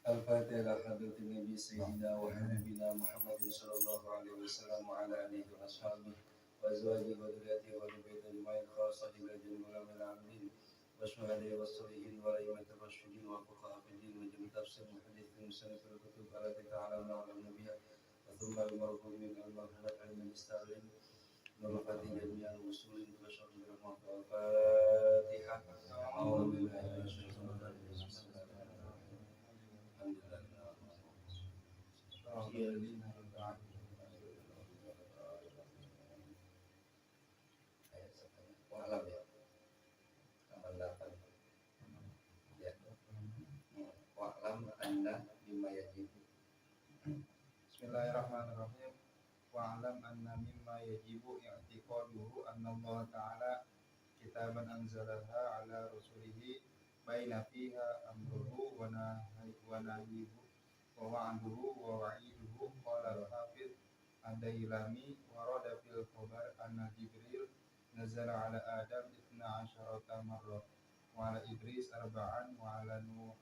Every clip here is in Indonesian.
الفاتحة إلى حضرة النبي سيدنا وحبيبنا محمد صلى الله عليه وسلم وعلى آله وأصحابه وأزواجه وذريته وأهل بيته أجمعين خاصة إلى جميع العاملين والشهداء والصالحين والأئمة الراشدين والفقهاء في الدين وجميع تفسير المحدثين وسلف الكتب التي تعلمنا وعلمنا بها ثم المرحومين المرحومات علم الاستعلام نرفع جميع المسلمين بشر برحمة الفاتحة أعوذ بالله من الشيطان الرجيم بسم الله الرحمن الرحيم الحمد لله رب العالمين wa'lam ya halaman 8 ya wa'lam anna mimma yajibu. Bismillahirrahmanirrahim. Wa'alam anna mimma yajibu i'tiqaduhu anna Allah Ta'ala kitaban anzalaha ala rasulihi baina fiha amruhu wa nahyuhu wa wa'duhu wa wa'iduhu. Qala al-Hafidh ad-Dailami warada fil khabar anna Jibril nazala ala Adam 12 marrah wa ala Idris arba'an wa ala Nuh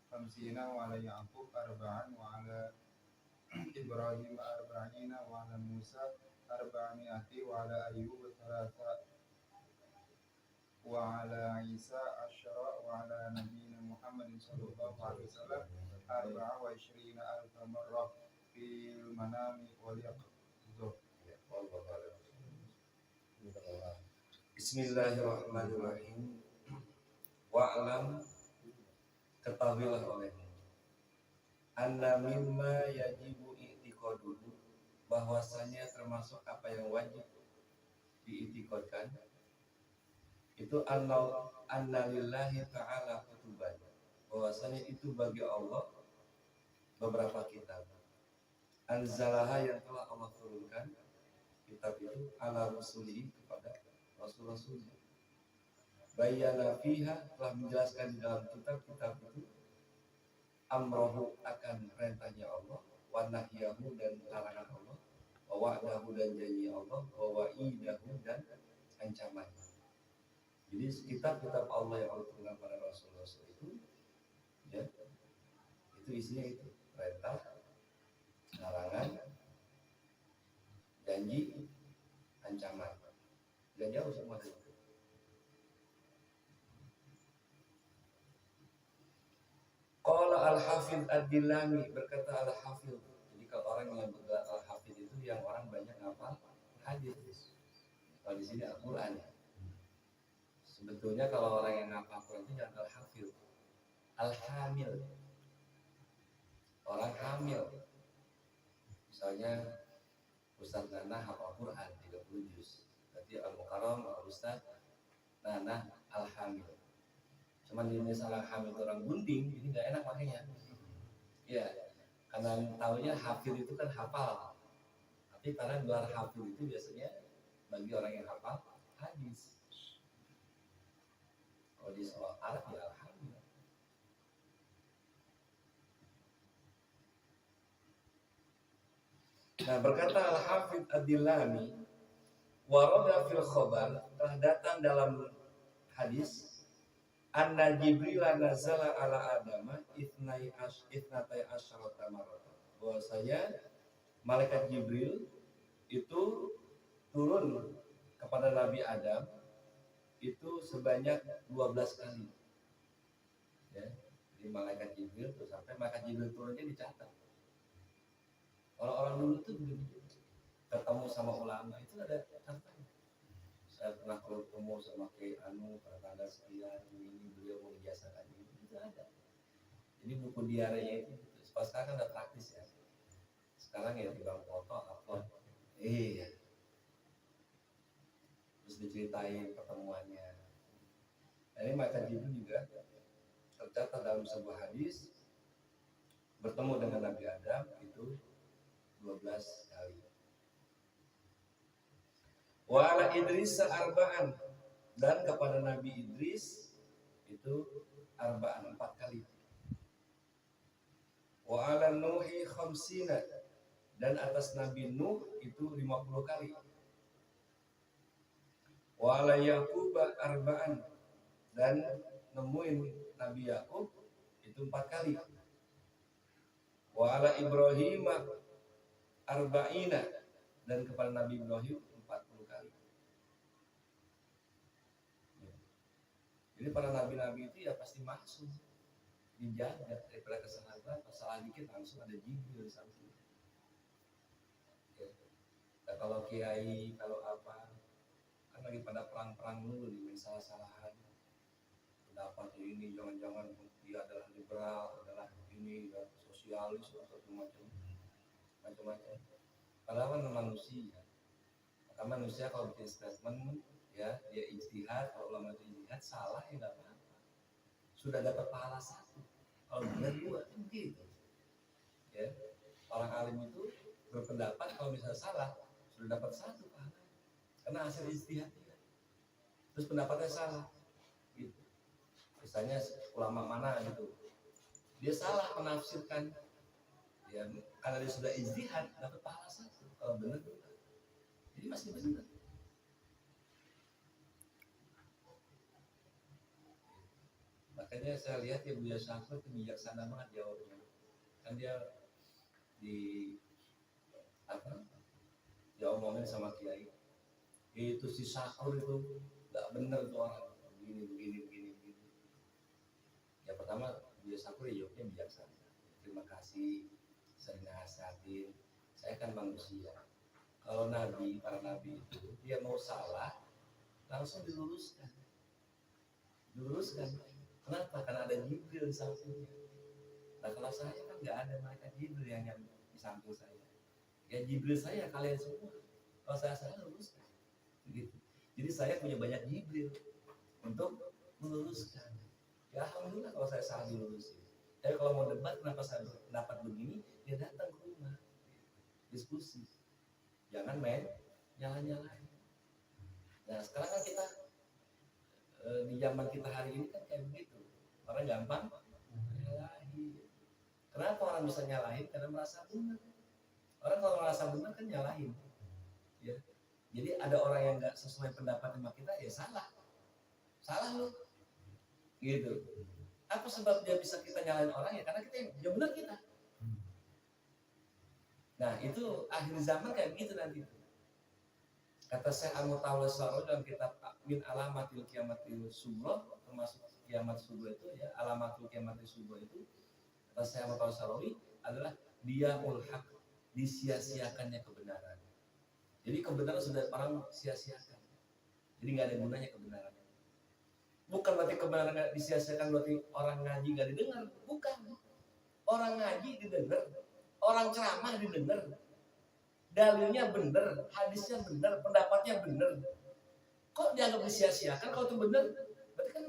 50 wa ala Ya'qub arba'an wa ala Ibrahim arba'ina wa ala Musa arba'mi'ati wa ala Ayyub thalatha wa ala Isa asyara wa ala Nabiyyina Muhammadin sallallahu alaihi wasallam arba'a wa ishrina alfa marrah fil manami wal yaqظah. Bismillahirrahmanirrahim. Wa'lam, ketahuilah olehmu, anna mimma yajibu i'tiqaduhu, bahwasanya termasuk apa yang wajib diiktikadkan itu anna lillahi ta'ala kutuban, bahwasanya itu bagi Allah beberapa kitab, anzalaha yang telah Allah turunkan kitab itu ala rasulihi kepada rasul-rasulnya, bayyana fiha telah menjelaskan di dalam kitab-kitab itu amrohu akan perintahnya Allah, wa nahyahu dan larangan Allah, wa wa'dahu dan janji Allah, wa wa'idahu dan ancamannya. Jadi kitab-kitab Allah yang Allah turunkan pada rasul-rasul itu ya, itu isinya itu perintah, larangan, janji, ancaman. Gak jauh semua dari itu. Qala al-Hafidh ad-Dailami, berkata al-Hafidh. Jadi kalau orang yang bergelar al-Hafidh itu yang orang banyak ngapal hadis. Kalau di sini Al-Qur'an ya. Sebetulnya kalau orang yang ngapal Al-Qur'an itu jangan al-Hafidh, al-Hamil. Orang hamil. Misalnya Ustaz Nana hafal Quran 30 juz. Berarti Al-Mukarram Al-Ustaz Nana Al-Hamil. Cuman di Indonesia Al-Hamil itu orang gunting, jadi nggak enak makanya. Ya, karena tahunya hafil itu kan hafal. Tapi karena gelar hafil itu biasanya bagi orang yang hafal hadis. Kalau di soal Arab ya Al-Hamil. Nah, berkata Al-Hafidh ad-Dailami, warada fil khabar, telah datang dalam hadis, anna Jibril nazala ala Adama itnatai asyarata marratan, bahwasanya malaikat Jibril itu turun kepada Nabi Adam itu sebanyak 12 kali. Ya, jadi malaikat Jibril tuh sampai malaikat Jibril turunnya dicatat. Orang-orang dulu tuh begitu, ketemu sama ulama itu ada catatannya. Saya pernah ketemu sama Kiai Anu pada tanggal sekian, ini beliau mau ijazahkan ini, itu ada. Jadi buku diarinya itu, sekarang kan udah praktis ya. Sekarang ya tinggal foto, upload, iya. Terus diceritain pertemuannya. Nah, ini maka Jibril juga tercatat dalam sebuah hadis bertemu dengan Nabi Adam itu 12 kali. Wa ala Idris arba'an, dan kepada Nabi Idris itu arba'an 4 kali. Wa ala Nuhi khamsina, dan atas Nabi Nuh itu 50 kali. Wa ala Yaqub arba'an, dan nemuin Nabi Yakub itu 4 kali. Wa ala Ibrahim arba'ina, dan kepada Nabi Ibrahim 40 kali. Jadi para nabi-nabi itu ya pasti masuk, dijaga daripada kesalahan. Salah dikit langsung ada Jibril di samping. Ya. Nah, kalau kiai, kalau apa, kan lagi pada perang-perang dulu nih, salah-salahan. Pendapat ini jangan-jangan dia adalah liberal, adalah ini ya, sosialis atau macam-macam. Padahal kan manusia. Maka manusia kalau bikin statement ya dia ijtihad, kalau ulama itu ijtihad salah ya nggak apa-apa, sudah dapat pahala 1, kalau benar 2 kan begitu ya. Orang alim itu berpendapat kalau misalnya salah sudah dapat 1 pahala karena hasil ijtihad dia, terus pendapatnya salah gitu. Misalnya ulama mana gitu dia salah menafsirkan ya, karena dia sudah ijtihad dapat pahala 1, kalau benar 2, jadi masih benar. Makanya saya lihat ya Buya Syafir itu bijaksana banget jawabnya. Kan dia di apa? Dia omongin sama kiai. Itu si Syafir itu nggak bener tuh orang begini. Ya pertama Buya Syafir ya jawabnya bijaksana. Terima kasih, sering nasihatin. Saya kan manusia. Kalau nabi, para nabi itu dia mau salah langsung diluruskan. Kenapa? Karena ada Jibril di sampingnya. Nah kalau saya kan nggak ada malaikat Jibril yang di samping saya. Ya Jibril saya kalian semua. Kalau saya luruskan. Gitu. Jadi saya punya banyak Jibril untuk meluruskan. Ya alhamdulillah kalau saya salah dilurusin. Tapi kalau mau debat kenapa saya dapat begini? Ya datang ke rumah, diskusi. Jangan main nyala-nyalain. Nah sekarang kan kita di zaman kita hari ini kan kayak begitu. Orang gampang nyalahin. Kenapa orang bisa nyalahin? Karena merasa benar. Orang kalau merasa benar kan nyalahin. Ya. Jadi ada orang yang nggak sesuai pendapat sama kita, ya salah loh. Gitu. Apa sebab dia bisa kita nyalahin orang ya? Karena kita yang benar kita. Nah itu akhir zaman kayak begitu nanti. Kata Syekh Al-Mutawalli dalam kitab Min Alamatil Qiyamatil Sughra, termasuk kiamat subuh itu ya, alamatul kiamatil subuh itu kata Syekh Al-Mutawalli adalah diamul haq, disia-siakannya kebenaran. Jadi kebenaran sudah orang sia-siakan. Jadi nggak ada gunanya kebenaran. Bukan berarti kebenaran nggak disia-siakan berarti orang ngaji nggak didengar. Bukan. Orang ngaji didengar, orang ceramah didengar. Dalilnya benar, hadisnya benar, pendapatnya benar. Kok dianggap disia-siakan? Kalau itu benar, berarti kan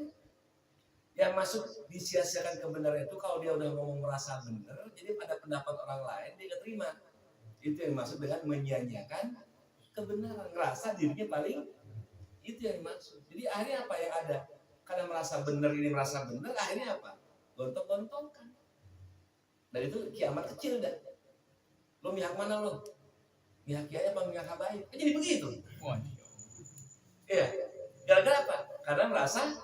yang masuk disia-siakan kebenaran itu kalau dia udah ngomong merasa benar, jadi pada pendapat orang lain dia nggak terima. Itu yang masuk dengan menyia-nyiakan kebenaran, ngerasa dirinya paling, itu yang dimaksud. Jadi akhirnya apa yang ada? Karena merasa benar ini merasa benar, akhirnya apa? Gontok-gontokan. Dan itu kiamat kecil dah. Lo mihak mana lo? Mihak kiai apa mihak habaib? Jadi begitu. Iya. Gara-gara apa? Karena merasa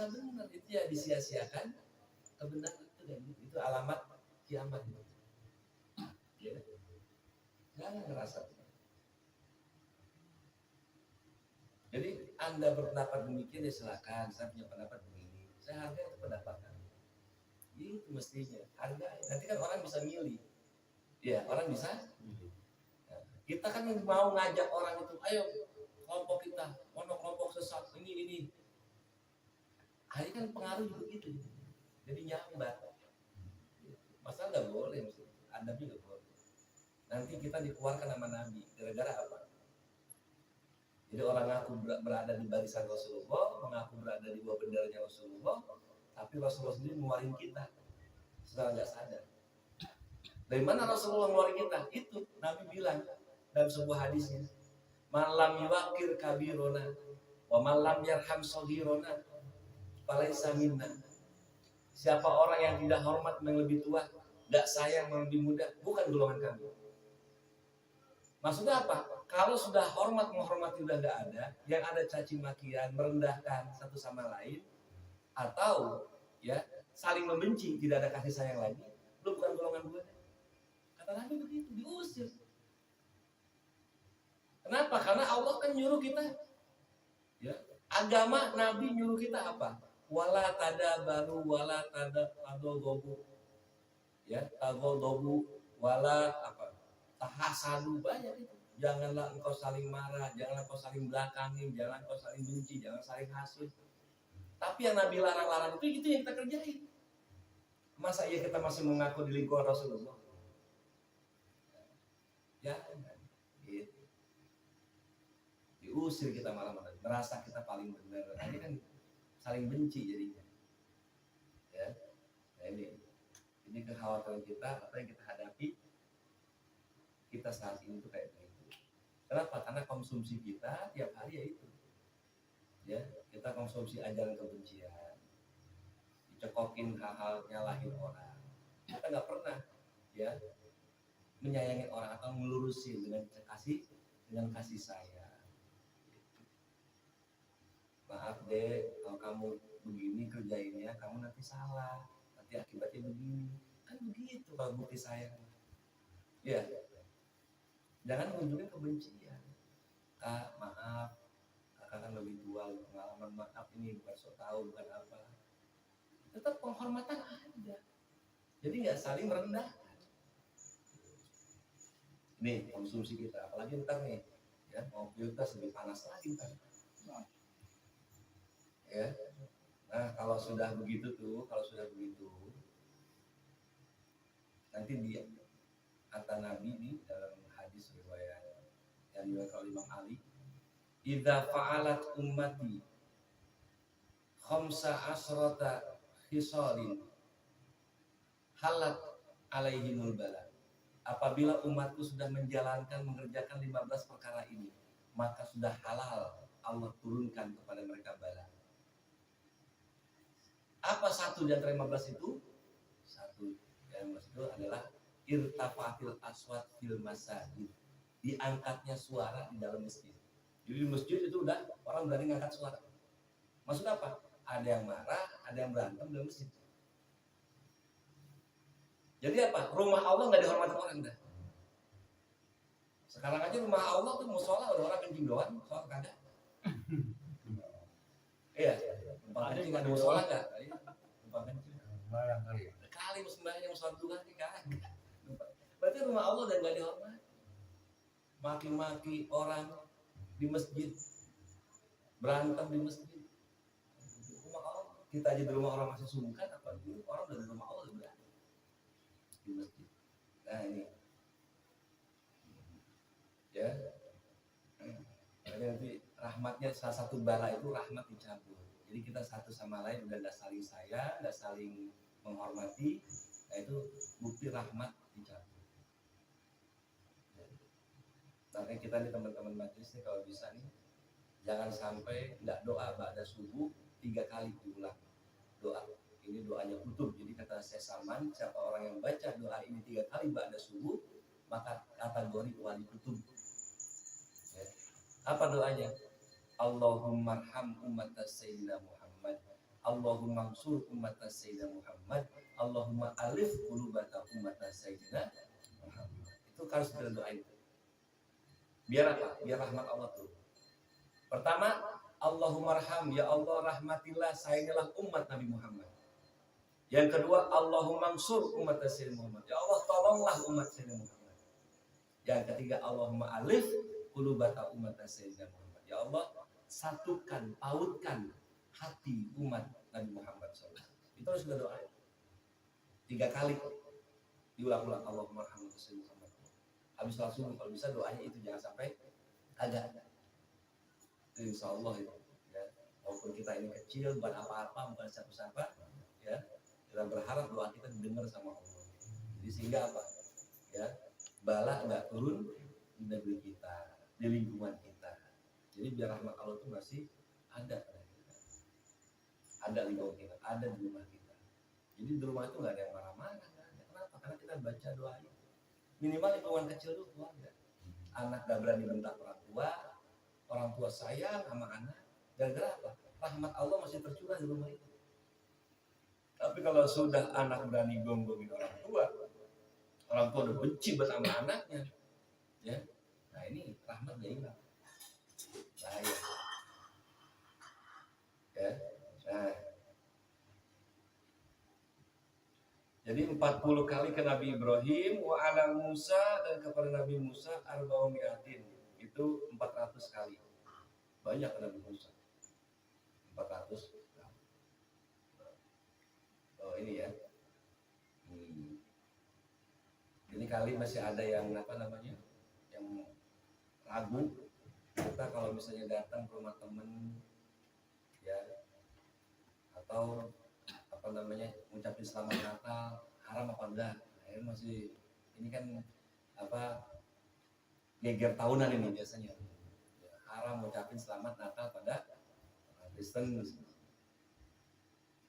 benar, itu ya disia-siakan kebenaran itu, dan itu alamat kiamat. Ya. Jangan ngerasa. Jadi Anda berpendapat demikian ya silakan. Saya punya pendapat begini. Saya hargai itu pendapat Anda. Itu mestinya hargai. Nanti kan orang bisa milih. Ya orang bisa. Kita kan mau ngajak orang itu, ayo kelompok kita, kelompok sesat ini. Hari kan pengaruh juga gitu. Jadi nyambat. Masalah nggak boleh, Anda juga boleh. Nanti kita dikeluarkan sama Nabi. Gara-gara apa? Jadi orang ngaku berada di barisan Rasulullah, mengaku berada di bawah benderanya Rasulullah, tapi Rasulullah sendiri ngeluarin kita. Setelah nggak sadar. Dari mana Rasulullah ngeluarin kita? Itu Nabi bilang dalam sebuah hadisnya, malam yuwakir kabirona wa malam yarham sohirona falaisa minna. Siapa orang yang tidak hormat yang lebih tua, tidak sayang yang lebih muda, bukan golongan kami. Maksudnya apa? Kalau sudah hormat menghormati udah nggak ada, yang ada caci makian, merendahkan satu sama lain, atau ya saling membenci, tidak ada kasih sayang lagi, lu bukan golongan golongan gue. Kata Nabi begitu, diusir. Kenapa? Karena Allah kan nyuruh kita, ya, agama Nabi nyuruh kita apa? Wala tadabaru wala tadobu, ya, tadobu wala apa? Tahasadu, banyak itu. Janganlah engkau saling marah, janganlah engkau saling belakangin, janganlah engkau saling benci, jangan saling hasut. Tapi yang Nabi larang-larang itu yang kita kerjain. Masa iya kita masih mengaku di lingkungan Rasulullah? Ya, gitu. Diusir kita malam-malam, merasa kita paling benar. Ini kan saling benci jadinya. Ya, nah ini kekhawatiran kita, apa yang kita hadapi, kita saat ini tuh kayak begitu. Kenapa? Karena konsumsi kita tiap hari ya itu. Ya, kita konsumsi ajaran kebencian, dicekokin hal-hal nyalahin orang. Kita nggak pernah, ya, menyayangi orang atau melurusin dengan kasih sayang. Maaf deh, kalau kamu begini kerjainnya, kamu nanti salah, nanti akibatnya begini. Kan begitu kalau bukti sayang. Ya, jangan menunjukkan kebencian. Kak, maaf, kakak kan lebih tua, pengalaman, maaf ini bukan so tahu, bukan apa. Tetap penghormatan ada. Jadi nggak saling merendahkan. Nih konsumsi kita, apalagi ntar nih, ya, mau pilpres lebih panas lagi ntar. Ya, nah kalau sudah begitu, nanti dia kata Nabi di dalam hadis riwayat yang diriwayatkan oleh Imam Ali, idza fa'alat ummati khamsa asrata khisalin halat alaihimul bala. Apabila umatku sudah mengerjakan 15 perkara ini, maka sudah halal Allah turunkan kepada mereka bala. Apa satu di antara 15 itu? Satu yang 15 itu adalah irtafa'atil aswat fil masajid. Diangkatnya suara di dalam masjid. Jadi di masjid itu udah orang berani ngangkat suara. Maksud apa? Ada yang marah, ada yang berantem dalam masjid. Jadi apa? Rumah Allah nggak dihormati orang dah. Sekarang aja rumah Allah tuh musola udah orang kencing doang, soal kagak. Iya, tempat kencing ada musola nggak? Tempat kencing. Kali sembahyang sholat duha kan? Berarti rumah Allah udah nggak dihormati. Maki-maki orang di masjid, berantem di masjid. Rumah Allah, kita aja di rumah orang masih sungkan, apa dulu orang dari rumah Allah udah berani di masjid. Nah ini, ya, nanti rahmatnya salah satu bala itu rahmat dicabut. Jadi kita satu sama lain udah nggak saling sayang, nggak saling menghormati. Nah itu bukti rahmat dicabut. Makanya kita nih teman-teman majelis nih kalau bisa nih jangan sampai nggak doa ba'da subuh 3 kali diulang doa. Ini doanya kutub. Jadi kata Syekh Salman, siapa orang yang baca doa ini 3 kali ba'da subuh maka kategori wali kutub. Ya. Apa doanya? Allahumma arham ummata sayyidina Muhammad, Allahumma ansur ummata sayyidina Muhammad, Allahumma alif qulubata ummata sayyidina Muhammad. Itu harus kita doain. Biar apa? Biar rahmat Allah tuh. Pertama, Allahumma arham, ya Allah rahmatilah sayangilah umat Nabi Muhammad. Yang kedua, Allahumma ansur umat sayyidina Muhammad. Ya Allah tolonglah umat sayyidina Muhammad. Yang ketiga, Allahumma alif qulubata umat sayyidina Muhammad. Ya Allah satukan, pautkan hati umat Nabi Muhammad SAW. Itu harus kita doain 3 kali diulang-ulang. Allahumma arham sayyidina Muhammad. Habis langsung kalau bisa doanya itu jangan sampai agak. Insya Allah itu, ya. Walaupun kita ini kecil, bukan apa-apa, bukan siapa-siapa, ya. Kita berharap doa kita didengar sama Allah. Jadi sehingga apa? Ya, bala nggak turun di negeri kita, di lingkungan kita. Jadi biar rahmat Allah itu masih ada pada kita. Ada lingkungan kita, ada di rumah kita. Jadi di rumah itu nggak ada yang marah-marah. Kenapa? Karena kita baca doa itu. Minimal lingkungan kecil itu keluarga. Anak gak berani bentak orang tua sayang sama anak. Gara-gara apa? Rahmat Allah masih tercurah di rumah itu. Tapi kalau sudah anak berani gonggongin orang tua, Orang tua udah benci buat sama anaknya, ya. Nah ini rahmat udah hilang. Bahaya. Ya. Nah, jadi 40 kali ke Nabi Ibrahim, wa ala Musa, dan kepada Nabi Musa arba'umiatin. Itu 400 kali. Banyak ke Nabi Musa. 400 kali. Oh ini ya. Ini kali masih ada yang apa namanya? Yang ragu. Kita kalau misalnya datang ke rumah temen, ya, atau apa namanya, ngucapin selamat Natal, haram apa enggak? Nah, ini masih, ini kan apa, geger tahunan ini biasanya. Ya, haram ngucapin selamat Natal pada Kristen.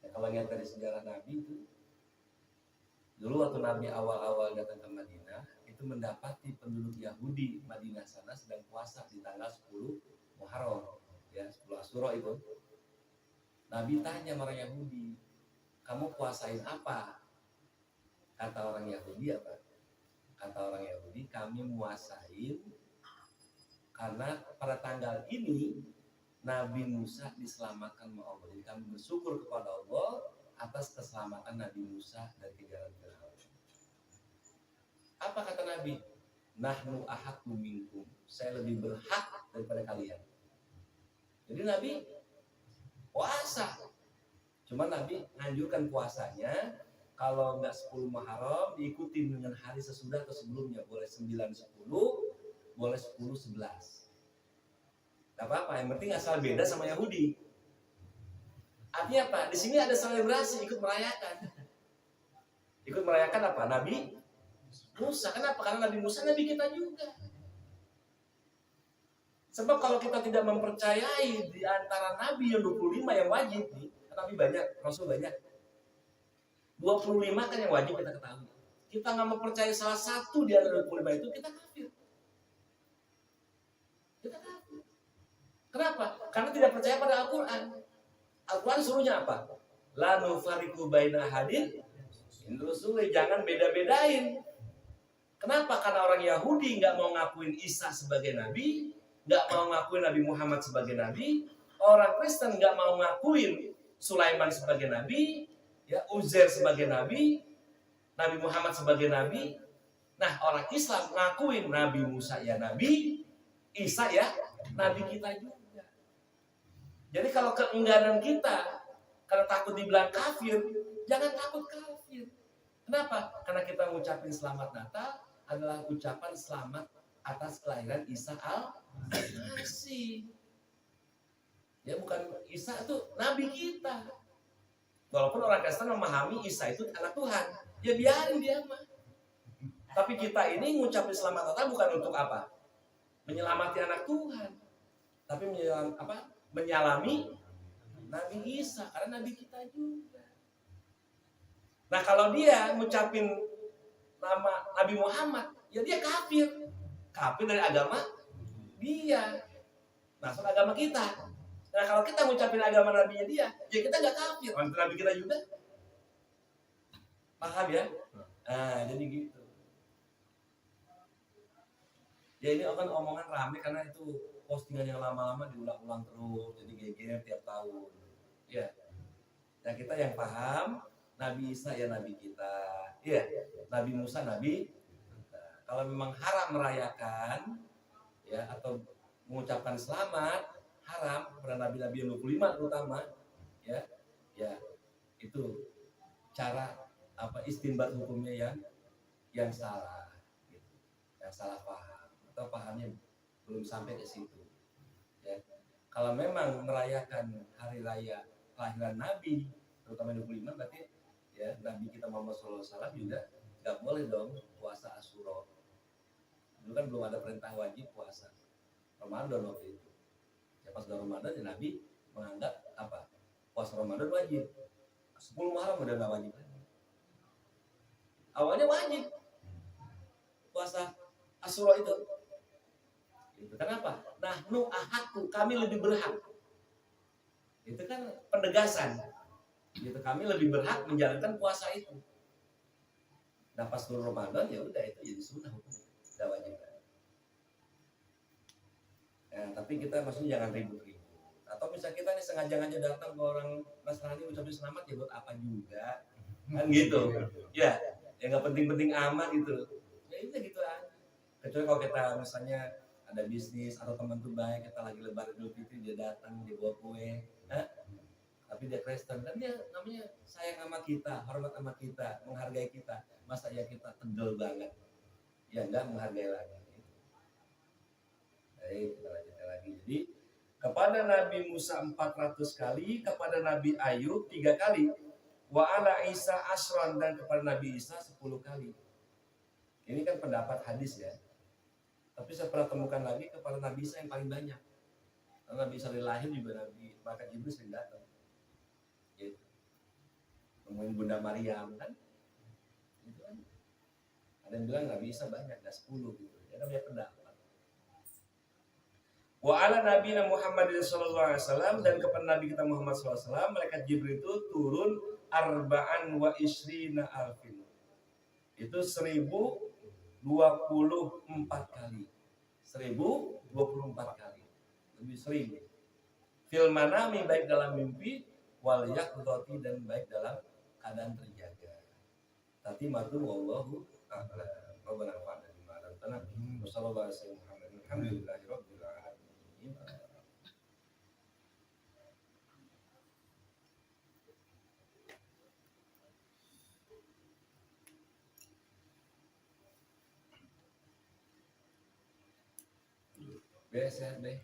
Ya, kalau lihat dari sejarah Nabi itu, dulu waktu Nabi awal-awal datang ke Madinah, itu mendapati penduduk Yahudi Madinah sana sedang puasa di tanggal 10 Muharram, ya 10 Asyura itu. Nabi tanya sama orang Yahudi, kamu puasain apa? Kata orang Yahudi apa? Kata orang Yahudi, kami puasain karena pada tanggal ini Nabi Musa diselamatkan oleh Allah. Jadi kami bersyukur kepada Allah atas keselamatan Nabi Musa dari kejaran Firaun. Apa kata Nabi? Nahnu ahaqqu minkum. Saya lebih berhak daripada kalian. Jadi Nabi puasa. Cuma Nabi anjurkan puasanya kalau enggak 10 Muharram diikuti dengan hari sesudah atau sebelumnya. Boleh 9-10, boleh 10-11. Gak apa-apa, yang penting asal beda sama Yahudi. Artinya apa? Di sini ada selebrasi, ikut merayakan. Ikut merayakan apa? Nabi Musa. Kenapa? Karena Nabi Musa Nabi kita juga. Sebab kalau kita tidak mempercayai di antara Nabi yang 25 yang wajib, Nabi banyak, Rasul banyak. 25 kan yang wajib kita ketahui. Kita nggak mempercayai salah satu di antara 25 itu, kita kafir. Kita kafir. Kenapa? Karena tidak percaya pada Al-Quran. Al-Quran suruhnya apa? La nufariqu baina ahadin min rusuli, jangan beda-bedain. Kenapa? Karena orang Yahudi nggak mau ngakuin Isa sebagai nabi, nggak mau ngakuin Nabi Muhammad sebagai nabi. Orang Kristen nggak mau ngakuin Sulaiman sebagai nabi, ya Uzair sebagai nabi, Nabi Muhammad sebagai nabi. Nah, orang Islam ngakuin Nabi Musa ya nabi, Isa ya nabi kita juga. Jadi kalau keengganan kita, karena takut dibilang kafir, jangan takut kafir. Kenapa? Karena kita mengucapin selamat Natal adalah ucapan selamat atas kelahiran Isa al-Masih. Ya bukan Isa itu nabi kita. Walaupun orang Kristen memahami Isa itu anak Tuhan, ya biarin dia mah. Tapi kita ini mengucapin selamat Natal bukan untuk apa? Menyelamati anak Tuhan, tapi menyalami Nabi Isa, karena Nabi kita juga. Nah kalau dia ngucapin nama Nabi Muhammad, ya dia kafir. Kafir dari agama dia, masuk agama kita. Nah kalau kita ngucapin agama nabinya dia, ya kita nggak kafir. Orang nabi kita juga. Paham ya? Nah jadi gitu. Ya ini akan omongan rame karena itu postingan yang lama-lama diulang-ulang terus, jadi geger tiap tahun. Ya. Nah kita yang paham, Nabi Isa ya nabi kita. Iya. Nabi Musa nabi kita. Kalau memang haram merayakan, ya atau mengucapkan selamat, haram pada nabi-nabi yang 25 terutama, ya itu cara istinbat hukumnya yang salah, gitu. Yang salah paham atau pahamnya belum sampai ke situ. Ya. Kalau memang merayakan hari raya kelahiran Nabi, terutama 25, berarti ya Nabi kita Muhammad SAW juga nggak boleh dong puasa Asyura. Dulu kan belum ada perintah wajib puasa Ramadan waktu itu. Ya pas udah Ramadan ya Nabi menganggap puasa Ramadan wajib. 10 Muharram udah nggak wajib lagi. Awalnya wajib puasa Asyura itu. Kenapa? Nahnu ahaqqu, kami lebih berhak. Itu kan penegasan. Gitu, kami lebih berhak menjalankan puasa itu. Nah pas turun Ramadan ya udah itu jadi sunnah hukumnya, tidak wajib. Nah, tapi kita maksudnya jangan ribut-ribut. Atau misalnya kita nih sengaja datang ke orang Nasrani ucapin selamat ya buat apa juga, kan gitu. Ya, ya nggak penting-penting amat gitu. Ya itu gitu aja. Kecuali kalau kita misalnya ada bisnis atau teman tuh baik, kita lagi lebaran Idul Fitri dia datang dia bawa kue, tapi dia Kristen kan dia namanya sayang sama kita, hormat sama kita, menghargai kita. Masa ya kita tendel banget, ya enggak menghargai lagi. Baik, kita lanjutkan lagi. Jadi kepada Nabi Musa 400 kali, kepada Nabi Ayub 3 kali, wa ala Isa asron, dan kepada Nabi Isa 10 kali. Ini kan pendapat hadis ya. Tapi saya pernah temukan lagi kepada Nabi Isa yang paling banyak. Karena Nabi Isa dari lahir juga Nabi Maka Jibril sering datang. Gitu. Nemuin Bunda Maryam kan. Gitu kan. Ada yang bilang Nabi Isa banyak, ada 10 gitu. Ya namanya pendapat. Wa ala Nabi Muhammadin sallallahu alaihi wasallam, dan kepada Nabi kita Muhammad sallallahu alaihi wasallam malaikat Jibril itu turun arba'an wa isrina alfin. Itu 1024 kali. 1024 kali. Lebih sering. Fil manami, baik dalam mimpi, wal yaqdati, dan baik dalam keadaan terjaga. Tapi matu wallahu a'lam. Rabbana fa'ala bima 'allamtana. Wassallallahu alaihi wasallam. Alhamdulillahirabbil alamin. Sehat deh.